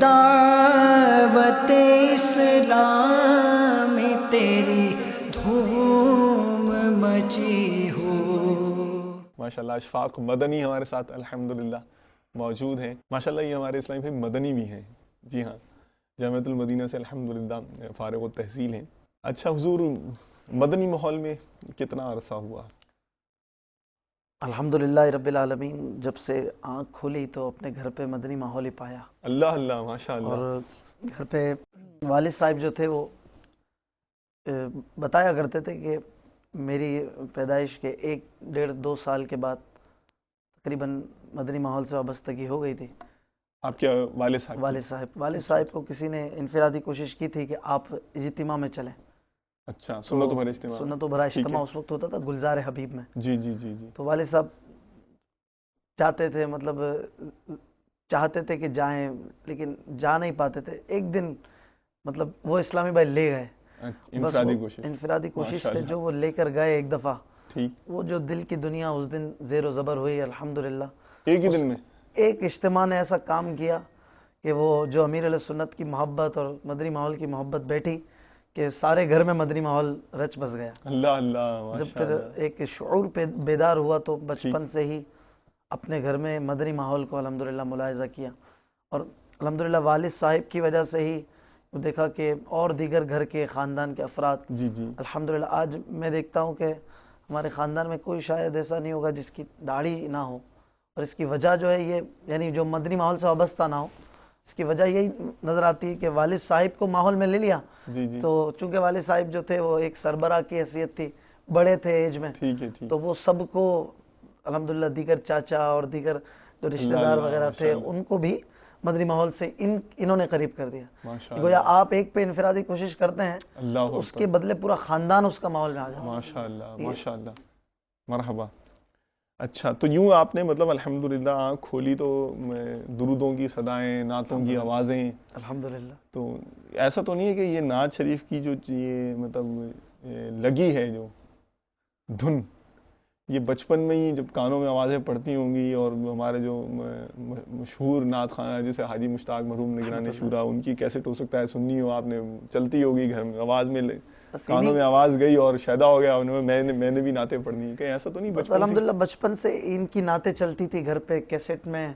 دعوت اسلام میں تیری دھوم مچی ہو۔ ماشاءاللہ اشفاق مدنی ہمارے ساتھ الحمدللہ موجود ہیں۔ ماشاءاللہ یہ ہمارے اسلامی بھائی مدنی بھی ہیں، جی ہاں، جامعۃ المدینہ سے الحمدللہ فارغ التحصیل ہیں۔ اچھا حضور، مدنی ماحول میں کتنا عرصہ ہوا؟ الحمدللہ رب العالمین، جب سے آنکھ کھولی تو اپنے گھر پہ مدنی ماحول ہی پایا، اللہ اللہ ماشاءاللہ۔ اور گھر پہ والد صاحب جو تھے وہ بتایا کرتے تھے کہ میری پیدائش کے 1-1.5-2 سال کے بعد تقریباً مدنی ماحول سے وابستگی ہو گئی تھی۔ آپ کے والد صاحب؟ والد صاحب کو کسی نے انفرادی کوشش کی تھی کہ آپ اجتماع میں چلیں۔ اچھا، سنت و بھرا اجتماع؟ سنت و بھرا اجتماع اس وقت ہوتا تھا گلزار حبیب میں۔ جی جی جی جی۔ تو والد صاحب چاہتے تھے، مطلب چاہتے تھے کہ جائیں، لیکن جا نہیں پاتے تھے۔ ایک دن مطلب وہ اسلامی بھائی لے گئے، انفرادی کوشش سے جو وہ لے کر گئے ایک دفعہ، وہ جو دل کی دنیا اس دن زیر و زبر ہوئی الحمدللہ۔ ایک ہی دن میں ایک اجتماع نے ایسا کام کیا کہ وہ جو امیر علیہ سنت کی محبت اور مدنی ماحول کی محبت بیٹھی کہ سارے گھر میں مدنی ماحول رچ بس گیا۔ اللہ اللہ، جب پھر ایک شعور پہ بیدار ہوا تو بچپن سے ہی اپنے گھر میں مدنی ماحول کو الحمدللہ ملاحظہ کیا، اور الحمدللہ والد صاحب کی وجہ سے ہی دیکھا کہ اور دیگر گھر کے خاندان کے افراد، جی جی الحمدللہ آج میں دیکھتا ہوں کہ ہمارے خاندان میں کوئی شاید ایسا نہیں ہوگا جس کی داڑھی نہ ہو، اور اس کی وجہ جو ہے یہ، یعنی جو مدنی ماحول سے وابستہ نہ ہو، اس کی وجہ یہی نظر آتی ہے کہ والد صاحب کو ماحول میں لے لیا، تو چونکہ والد صاحب جو تھے وہ ایک سربراہ کی حیثیت تھی، بڑے تھے ایج میں، تو وہ سب کو الحمدللہ دیگر چاچا اور دیگر جو رشتہ دار وغیرہ تھے ان کو بھی مدنی ماحول سے انہوں نے قریب کر دیا۔ گویا آپ ایک پہ انفرادی کوشش کرتے ہیں تو اس کے بدلے پورا خاندان اس کا ماحول میں آ جاتا ہے۔ ماشاءاللہ ماشاءاللہ، مرحبا۔ اچھا، تو یوں آپ نے مطلب الحمدللہ آنکھ کھولی تو درودوں کی صدائیں، نعتوں کی آوازیں، الحمدللہ۔ تو ایسا تو نہیں ہے کہ یہ نعت شریف کی جو یہ مطلب لگی ہے جو دھن، یہ بچپن میں ہی جب کانوں میں آوازیں پڑتی ہوں گی، اور ہمارے جو مشہور نعت خواں جیسے حاجی مشتاق مرحوم نگران شورا، ان کی کیسٹ ہو سکتا ہے سننی ہو آپ نے، چلتی ہوگی گھر میں، آواز میں کانوں میں آواز گئی اور شیدا ہو گیا میں نے بھی نعتیں پڑھنی ہیں، کہیں ایسا تو نہیں بچپن؟ الحمدللہ بچپن سے ان کی نعتیں چلتی تھی گھر پہ کیسٹ میں،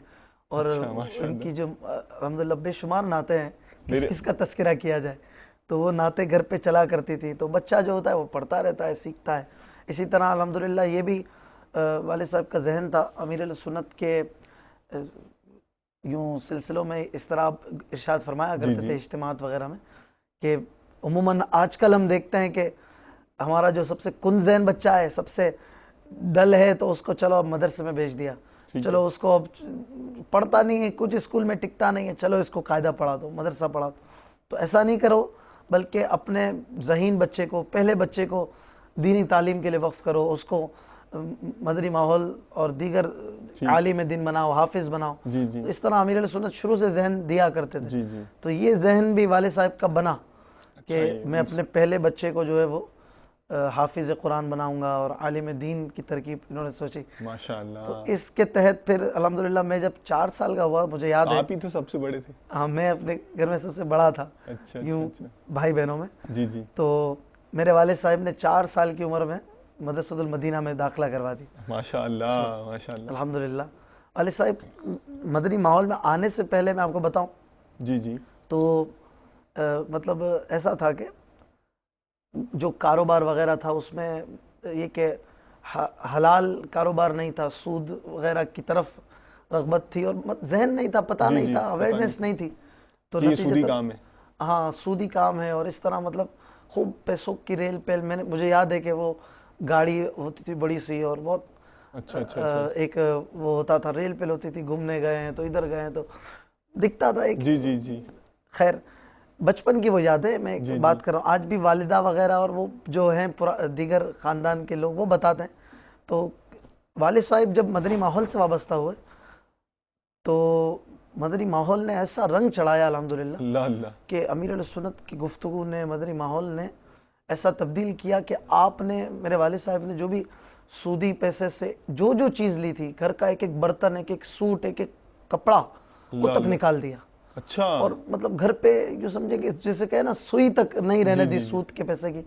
اور ان کی جو الحمدللہ بے شمار نعتیں ہیں، کس کا تذکرہ کیا جائے، تو وہ نعتیں گھر پہ چلا کرتی تھی، تو بچہ جو ہوتا ہے وہ پڑھتا رہتا ہے، سیکھتا ہے۔ اسی طرح الحمدللہ یہ بھی والد صاحب کا ذہن تھا، امیر علیہ سنت کے یوں سلسلوں میں اس طرح ارشاد فرمایا کرتے تھے اجتماعات وغیرہ میں کہ عموماً آج کل ہم دیکھتے ہیں کہ ہمارا جو سب سے کن ذہن بچہ ہے، سب سے ڈل ہے، تو اس کو چلو اب مدرسے میں بھیج دیا، چلو اس کو اب پڑھتا نہیں ہے، کچھ اسکول میں ٹکتا نہیں ہے، چلو اس کو قاعدہ پڑھا دو، مدرسہ پڑھا دو۔ تو ایسا نہیں کرو، بلکہ اپنے ذہین بچے کو، پہلے بچے کو دینی تعلیم کے لیے وقف کرو، اس کو مدنی ماحول اور دیگر عالم دین بناؤ، حافظ بناؤ۔ اس طرح امیر علیہ سنت شروع سے ذہن دیا کرتے تھے، تو یہ ذہن بھی والد صاحب کا بنا کہ میں اپنے پہلے بچے کو جو ہے وہ حافظ قرآن بناؤں گا، اور عالم دین کی ترکیب انہوں نے سوچی ماشاءاللہ۔ تو اس کے تحت پھر الحمدللہ میں جب 4 سال کا ہوا، مجھے یاد ہے آپ ہی تو سب سے بڑے تھے؟ ہاں، میں اپنے گھر میں سب سے بڑا تھا یوں بھائی بہنوں میں۔ تو میرے والد صاحب نے 4 سال کی عمر میں مدرسۃ المدینہ میں داخلہ کروا دی۔ ماشاءاللہ ماشاءاللہ، الحمدللہ۔ والد صاحب مدنی ماحول میں آنے سے پہلے میں آپ کو بتاؤں تو مطلب ایسا تھا کہ جو کاروبار وغیرہ تھا اس میں یہ کہ حلال کاروبار نہیں تھا، سود وغیرہ کی طرف رغبت تھی، اور ذہن نہیں تھا، پتہ نہیں تھا، اویئرنیس نہیں تھی، تو سودی کام ہے، ہاں سودی کام ہے، اور اس طرح مطلب خوب پیسوں کی ریل پیل۔ مجھے یاد ہے کہ وہ گاڑی ہوتی تھی بڑی سی، اور بہت ایک وہ ہوتا تھا ریل پیل ہوتی تھی، گھومنے گئے ہیں تو ادھر گئے ہیں تو دکھتا تھا ایک۔ خیر بچپن کی وہ یاد ہے، میں بات کر رہا ہوں، آج بھی والدہ وغیرہ اور وہ جو ہیں دیگر خاندان کے لوگ وہ بتاتے ہیں۔ تو والد صاحب جب مدنی ماحول سے وابستہ ہوئے تو مدنی ماحول نے ایسا رنگ چڑھایا الحمدللہ کہ امیر علیہ سنت کی گفتگو نے، مدنی ماحول نے ایسا تبدیل کیا کہ آپ نے، میرے والد صاحب نے جو بھی سودی پیسے سے جو جو چیز لی تھی، گھر کا ایک ایک برتن، ایک ایک سوٹ، ایک ایک کپڑا، وہ تک نکال دیا، اچھا اور مطلب گھر پہ جو سمجھے کہ جیسے کہ نا سوئی تک نہیں رہنے دی سود کے پیسے کی،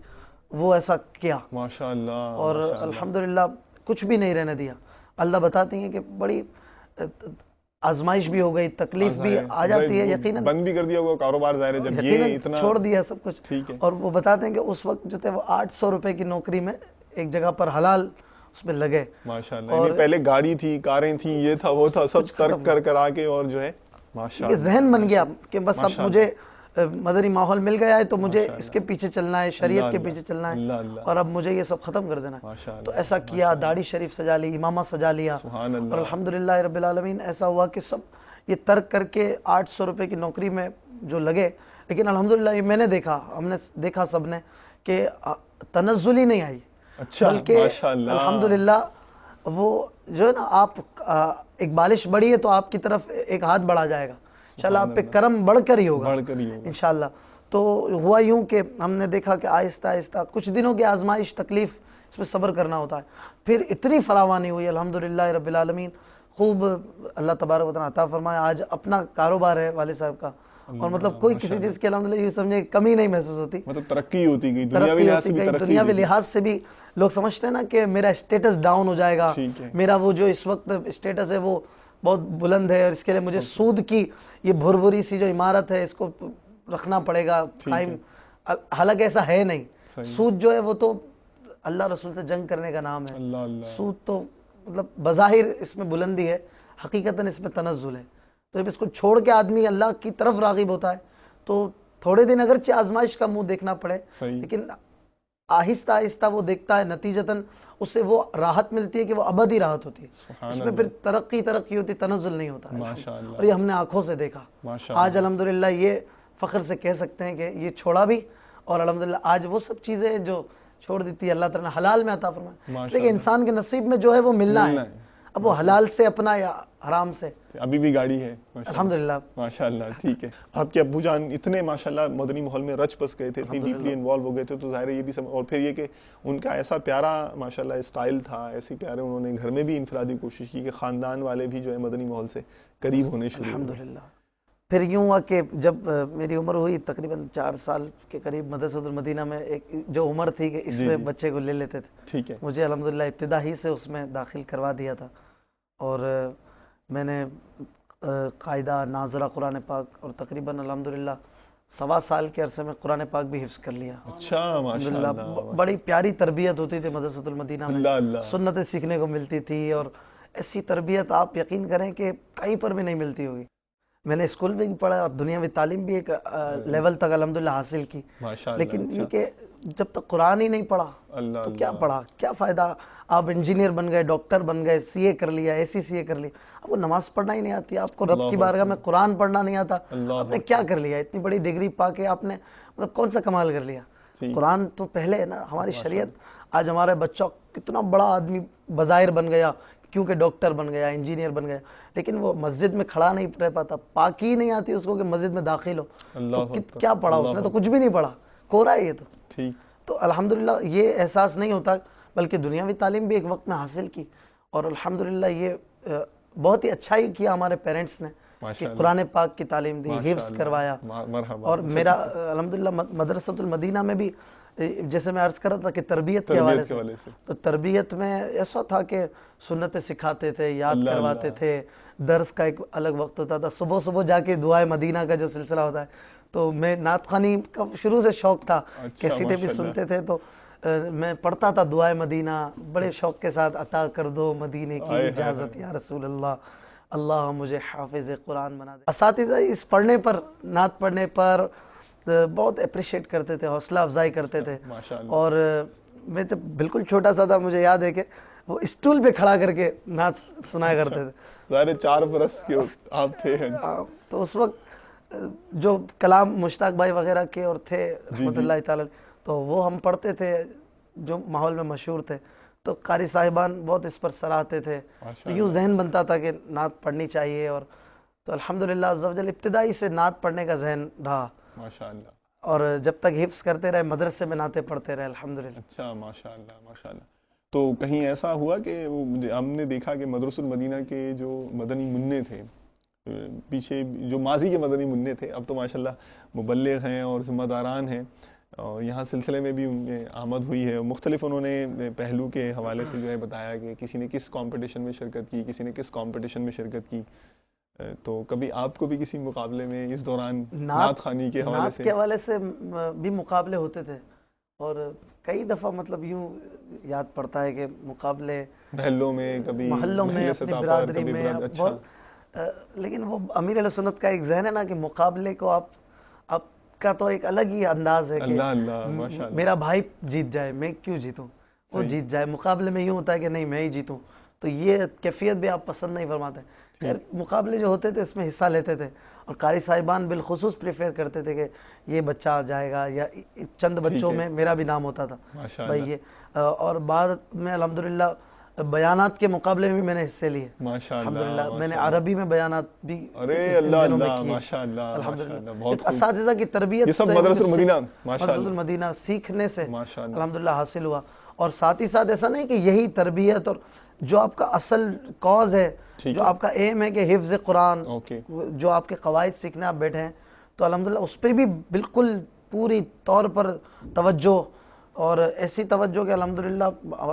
وہ ایسا کیا. ماشاء اللہ اور الحمدللہ کچھ بھی نہیں رہنے دیا. اللہ بتاتی ہیں کہ بڑی آزمائش بھی ہو گئی، تکلیف بھی آ جاتی ہے، یقیناً بند بھی کر دیا ہوگا کاروبار ظاہر ہے جب یہ اتنا چھوڑ دیا سب کچھ. ٹھیک ہے. اور وہ بتاتے ہیں کہ اس وقت جو تھے وہ 800 روپے کی نوکری میں ایک جگہ پر حلال اس میں لگے. ماشاء اللہ. یعنی پہلے گاڑی تھی، کاریں تھیں، یہ تھا وہ تھا، سب ترک کر آ کے اور جو ہے ماشاء اللہ ذہن بن گیا کہ بس اب مجھے مدنی ماحول مل گیا ہے تو مجھے اس کے پیچھے چلنا ہے، شریعت کے پیچھے چلنا ہے، اور اب مجھے یہ سب ختم کر دینا ہے. تو ایسا کیا، داڑھی شریف سجا لی، امامہ سجا لیا، اور الحمدللہ رب العالمین ایسا ہوا کہ سب یہ ترک کر کے 800 روپے کی نوکری میں جو لگے. لیکن الحمدللہ یہ میں نے دیکھا، ہم نے دیکھا سب نے کہ تنزل ہی نہیں آئی. اچھا بلکہ الحمدللہ وہ جو ہے نا، آپ ایک بالش بڑھی ہے تو آپ کی طرف ایک ہاتھ بڑھا جائے گا، انشاءاللہ آپ پہ کرم بڑھ کر ہی ہوگا انشاءاللہ. تو ہوا یوں کہ ہم نے دیکھا کہ آہستہ آہستہ کچھ دنوں کی آزمائش، تکلیف، اس پہ صبر کرنا ہوتا ہے. پھر اتنی فراوانی ہوئی الحمدللہ رب العالمین، خوب اللہ تبارک و تعالیٰ عطا فرمایا. آج اپنا کاروبار ہے والد صاحب کا، اور مطلب کوئی کسی چیز کی الحمدللہ یہ سمجھے کمی نہیں محسوس ہوتی. مطلب ترقی ہوتی گئی، دنیاوی لحاظ سے بھی لوگ سمجھتے ہیں نا کہ میرا اسٹیٹس ڈاؤن ہو جائے گا، میرا وہ جو اس وقت اسٹیٹس ہے وہ بہت بلند ہے، اور اس کے لیے مجھے سود کی یہ بھربھری سی جو عمارت ہے اس کو رکھنا پڑے گا قائم. حالانکہ ایسا ہے نہیں. سود جو ہے وہ تو اللہ رسول سے جنگ کرنے کا نام ہے. سود تو مطلب بظاہر اس میں بلندی ہے، حقیقتاً اس میں تنزل ہے. تو جب اس کو چھوڑ کے آدمی اللہ کی طرف راغب ہوتا ہے تو تھوڑے دن اگرچہ آزمائش کا منہ دیکھنا پڑے، لیکن آہستہ آہستہ وہ دیکھتا ہے نتیجتاً اسے وہ راحت ملتی ہے کہ وہ ابدی راحت ہوتی ہے. اس میں پھر ترقی ہوتی، تنزل نہیں ہوتا ہے. اور یہ ہم نے آنکھوں سے دیکھا. آج الحمدللہ یہ فخر سے کہہ سکتے ہیں کہ یہ چھوڑا بھی، اور الحمدللہ آج وہ سب چیزیں جو چھوڑ دیتی ہے اللہ تعالیٰ نے حلال میں عطا فرمایا. اس لیے کہ انسان کے نصیب میں جو ہے وہ ملنا ہے، اب وہ حلال سے اپنا یا حرام سے. ابھی بھی گاڑی ہے الحمدللہ ماشاءاللہ. ٹھیک ہے. آپ کے ابو جان اتنے ماشاءاللہ مدنی ماحول میں رچ بس گئے تھے، اتنی ڈیپلی انوالو ہو گئے تھے، تو ظاہر ہے یہ بھی اور پھر یہ کہ ان کا ایسا پیارا ماشاءاللہ اسٹائل تھا، ایسی پیارے انہوں نے گھر میں بھی انفرادی کوشش کی کہ خاندان والے بھی جو ہے مدنی ماحول سے قریب ہونے شروع ہوئے. الحمدللہ. پھر یوں ہوا کہ جب میری عمر ہوئی تقریباً 4 سال کے قریب، مدرسۃ المدینہ میں ایک جو عمر تھی کہ اس میں بچے کو لے لیتے تھے. ٹھیک ہے. مجھے الحمدللہ ابتدا ہی سے اس میں داخل کروا دیا تھا، اور میں نے قاعدہ ناظرہ قرآن پاک، اور تقریباً الحمدللہ 1.25 سال کے عرصے میں قرآن پاک بھی حفظ کر لیا. اچھا ماشاءاللہ. بڑی پیاری تربیت ہوتی تھی مدرسۃ المدینہ میں، سنتیں سیکھنے کو ملتی تھی، اور ایسی تربیت آپ یقین کریں کہ کہیں پر بھی نہیں ملتی ہوگی. میں نے اسکول میں بھی پڑھا، دنیاوی تعلیم بھی ایک لیول تک الحمدللہ حاصل کی، لیکن یہ کہ جب تک قرآن ہی نہیں پڑھا تو کیا پڑھا، کیا فائدہ. آپ انجینئر بن گئے، ڈاکٹر بن گئے، سی اے کر لیا، ایسی سی اے کر لیا، آپ کو نماز پڑھنا ہی نہیں آتی، آپ کو رب کی بارگاہ میں قرآن پڑھنا نہیں آتا، آپ نے کیا کر لیا؟ اتنی بڑی ڈگری پا کے آپ نے مطلب کون سا کمال کر لیا؟ قرآن تو پہلے ہے نا. ہماری شریعت، آج ہمارے بچہ کتنا بڑا آدمی بظاہر بن گیا کیونکہ ڈاکٹر بن گیا، انجینئر بن گیا، لیکن وہ مسجد میں کھڑا نہیں رہ پاتا، پاکی ہی نہیں آتی اس کو کہ مسجد میں داخل ہو. تو کیا پڑھا اس نے؟ تو کچھ بھی نہیں پڑھا، کورا ہے یہ تو. تو الحمدللہ یہ احساس نہیں ہوتا، بلکہ دنیاوی تعلیم بھی ایک وقت میں حاصل کی، اور الحمدللہ یہ بہت ہی اچھا ہی کیا ہمارے پیرنٹس نے کہ قرآن پاک کی تعلیم دی، حفظ کروایا. اور میرا الحمدللہ مدرسۃ المدینہ میں بھی جیسے میں عرض کر رہا تھا کہ تربیت کے حوالے سے، تو تربیت میں ایسا تھا کہ سنتیں سکھاتے تھے، یاد کرواتے تھے، درس کا ایک الگ وقت ہوتا تھا، صبح جا کے دعائے مدینہ کا جو سلسلہ ہوتا ہے. تو میں نعت خوانی کا شروع سے شوق تھا، کیسٹیں بھی سنتے تھے، تو میں پڑھتا تھا دعائے مدینہ بڑے شوق کے ساتھ. عطا کر دو مدینے کی اجازت یا رسول اللہ، اللہ مجھے حافظ قرآن بنا دے. اساتذہ اس پڑھنے پر، نعت پڑھنے پر بہت اپریشیٹ کرتے تھے، حوصلہ افزائی کرتے تھے. اور میں جب بالکل چھوٹا سا تھا، مجھے یاد ہے کہ وہ اسٹول پہ کھڑا کر کے نعت سنایا کرتے تھے. ظاہر 4 برس کے آپ تھے. تو اس وقت جو کلام مشتاق بھائی وغیرہ کے اور تھے رحمۃ اللہ تعالی، تو وہ ہم پڑھتے تھے جو ماحول میں مشہور تھے. تو قاری صاحبان بہت اس پر سراہتے تھے، تو یوں ذہن بنتا تھا کہ نعت پڑھنی چاہیے. اور تو الحمدللہ عز و جل ابتدائی سے نعت پڑھنے کا ذہن رہا ماشاءاللہ، اور جب تک حفظ کرتے رہے، مدرسے میں نعتیں پڑھتے رہے الحمدللہ. اچھا ماشاءاللہ ماشاءاللہ. تو کہیں ایسا ہوا کہ ہم نے دیکھا کہ مدرسۃ المدینہ کے جو مدنی منع تھے پیچھے جو ماضی کے مدنی منع تھے اب تو ماشاءاللہ مبلغ ہیں اور ذمہ داران ہیں، اور یہاں سلسلے میں بھی ان میں آمد ہوئی ہے، مختلف انہوں نے پہلو کے حوالے سے جو ہے بتایا کہ کسی نے کس کمپٹیشن میں شرکت کی، کسی نے کس کمپٹیشن میں شرکت کی. تو کبھی آپ کو بھی کسی مقابلے میں اس دوران نعت خوانی کے حوالے سے بھی مقابلے ہوتے تھے، اور کئی دفعہ مطلب یوں یاد پڑتا ہے کہ مقابلے محلوں میں، کبھی محلوں میں، اپنی برادری میں، لیکن وہ امیر اہل سنت کا ایک ذہن ہے نا کہ مقابلے کو آپ کا تو ایک الگ ہی انداز ہے کہ میرا بھائی جیت جائے، میں کیوں جیتوں، وہ جیت جائے. مقابلے میں یوں ہوتا ہے کہ نہیں میں ہی جیتوں، تو یہ کیفیت بھی آپ پسند نہیں فرماتے. خیر مقابلے جو ہوتے تھے اس میں حصہ لیتے تھے، اور قاری صاحبان بالخصوص پریفر کرتے تھے کہ یہ بچہ جائے گا، یا چند بچوں میں میرا بھی نام ہوتا تھا بھائی یہ. اور بعد میں الحمدللہ بیانات کے مقابلے میں میں نے حصے لیے الحمدللہ. میں نے عربی میں بیانات بھی الحمدللہ اساتذہ کی تربیت مدرسۃ المدینہ سیکھنے سے الحمدللہ حاصل ہوا. اور ساتھ ہی ساتھ ایسا نہیں کہ یہی تربیت اور جو آپ کا اصل کاز ہے، جو آپ کا ایم ہے کہ حفظ قرآن، جو آپ کے قواعد سیکھنے آپ بیٹھے ہیں، تو الحمدللہ اس پہ بھی بالکل پوری طور پر توجہ، اور ایسی توجہ کہ الحمدللہ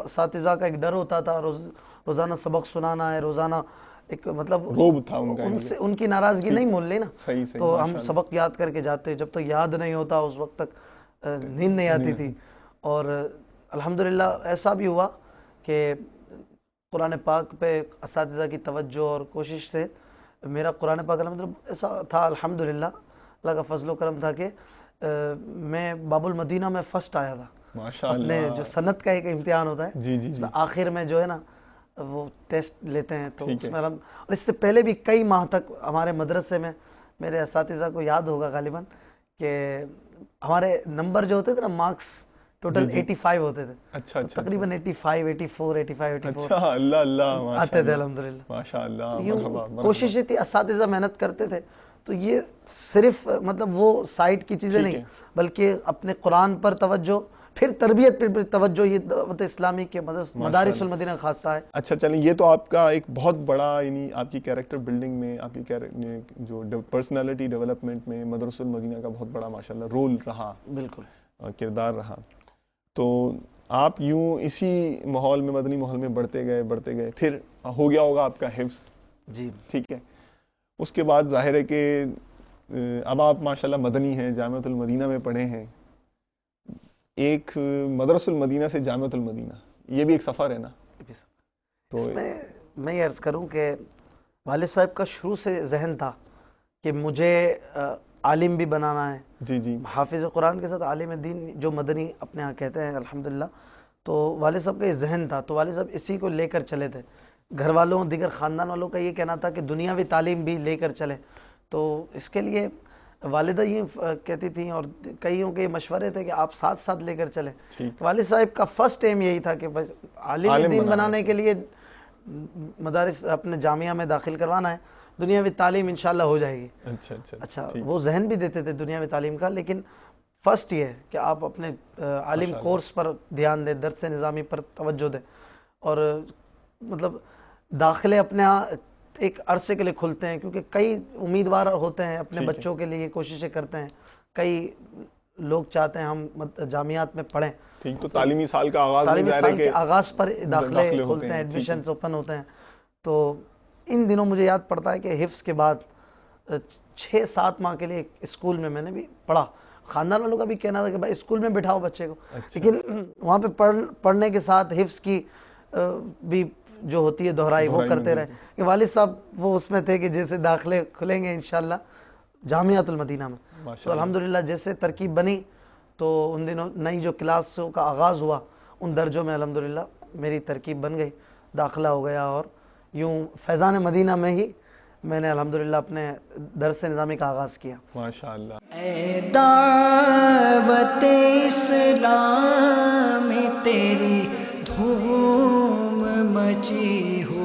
اساتذہ کا ایک ڈر ہوتا تھا، روزانہ سبق سنانا ہے، روزانہ ایک مطلب روب تھا ان کی ناراضگی نہیں مول لی نا. تو ہم سبق یاد کر کے جاتے، جب تک یاد نہیں ہوتا اس وقت تک نیند نہیں آتی تھی. اور الحمدللہ ایسا بھی ہوا کہ قرآن پاک پہ اساتذہ کی توجہ اور کوشش سے میرا قرآن پاک الحمدللہ ایسا تھا الحمدللہ، اللہ کا فضل و کرم تھا کہ میں باب المدینہ میں فرسٹ آیا تھا. اپنے جو سنت کا ایک امتحان ہوتا ہے آخر میں جو ہے نا وہ ٹیسٹ لیتے ہیں، تو اس میں اور اس سے پہلے بھی کئی ماہ تک ہمارے مدرسے میں میرے اساتذہ کو یاد ہوگا غالباً کہ ہمارے نمبر جو ہوتے تھے نا مارکس ٹوٹل 85 ہوتے تھے. اچھا تقریباً 85 84 85 84 آتے تھے الحمدللہ. ماشاءاللہ کوشش یہ تھی، اساتذہ محنت کرتے تھے. تو یہ صرف مطلب وہ سائٹ کی چیزیں نہیں، بلکہ اپنے قرآن پر توجہ، پھر تربیت پر توجہ، یہ دعوت اسلامی کے مدارس المدینہ خاصہ ہے. اچھا چلیں، یہ تو آپ کا ایک بہت بڑا یعنی آپ کی کیریکٹر بلڈنگ میں، آپ کی جو پرسنالٹی ڈیولپمنٹ میں مدرسۃ المدینہ کا بہت بڑا ماشاءاللہ رول رہا، بالکل کردار رہا. تو آپ یوں اسی ماحول میں، مدنی ماحول میں بڑھتے گئے، پھر ہو گیا ہوگا آپ کا حفظ. جی ٹھیک ہے. اس کے بعد ظاہر ہے کہ اب آپ ماشاءاللہ مدنی ہیں، جامعۃ المدینہ میں پڑھے ہیں. ایک مدرسۃ المدینہ سے جامعۃ المدینہ، یہ بھی ایک سفر ہے نا. تو میں یہ عرض کروں کہ والد صاحب کا شروع سے ذہن تھا کہ مجھے عالم بھی بنانا ہے. جی حافظ قرآن کے ساتھ عالم دین جو مدنی اپنے ہاں کہتے ہیں الحمدللہ. تو والد صاحب کا یہ ذہن تھا، تو والد صاحب اسی کو لے کر چلے تھے. گھر والوں، دیگر خاندان والوں کا یہ کہنا تھا کہ دنیاوی تعلیم بھی لے کر چلیں. تو اس کے لیے والدہ یہ کہتی تھیں اور کئیوں کے مشورے تھے کہ آپ ساتھ ساتھ لے کر چلیں. والد صاحب کا فرسٹ ایم یہی تھا کہ بس عالم دین بنانے کے لیے مدارس اپنے جامعہ میں داخل کروانا ہے، دنیاوی تعلیم انشاءاللہ ہو جائے گی. اچھا وہ ذہن بھی دیتے تھے دنیاوی تعلیم کا، لیکن فرسٹ یہ ہے کہ آپ اپنے عالم کورس پر دھیان دیں، درس نظامی پر توجہ دیں. اور مطلب داخلے اپنے ہاں ایک عرصے کے لیے کھلتے ہیں، کیونکہ کئی امیدوار ہوتے ہیں اپنے بچوں کے لیے، کوششیں کرتے ہیں. کئی لوگ چاہتے ہیں ہم جامعات میں پڑھیں. تو تعلیمی سال کا آغاز پر داخلے کھلتے ہیں، ایڈمیشنز اوپن ہوتے ہیں. تو ان دنوں مجھے یاد پڑتا ہے کہ حفظ کے بعد 6-7 ماہ کے لیے اسکول میں نے بھی پڑھا. خاندان والوں کا بھی کہنا تھا کہ بھائی اسکول میں بٹھاؤ بچے کو، لیکن وہاں پہ پڑھنے کے ساتھ حفظ کی بھی جو ہوتی ہے دہرائی وہ کرتے رہے. کہ والد صاحب وہ اس میں تھے کہ جیسے داخلے کھلیں گے انشاءاللہ جامعۃ المدینہ میں. تو الحمدللہ جیسے ترکیب بنی تو ان دنوں نئی جو کلاسوں کا آغاز ہوا ان درجوں میں الحمدللہ میری ترکیب بن گئی، داخلہ ہو گیا. اور یوں فیضان مدینہ میں ہی میں نے الحمدللہ اپنے درس نظامی کا آغاز کیا. ماشاءاللہ. اے دعوت اسلام میں تیری دھوم مچی ہو.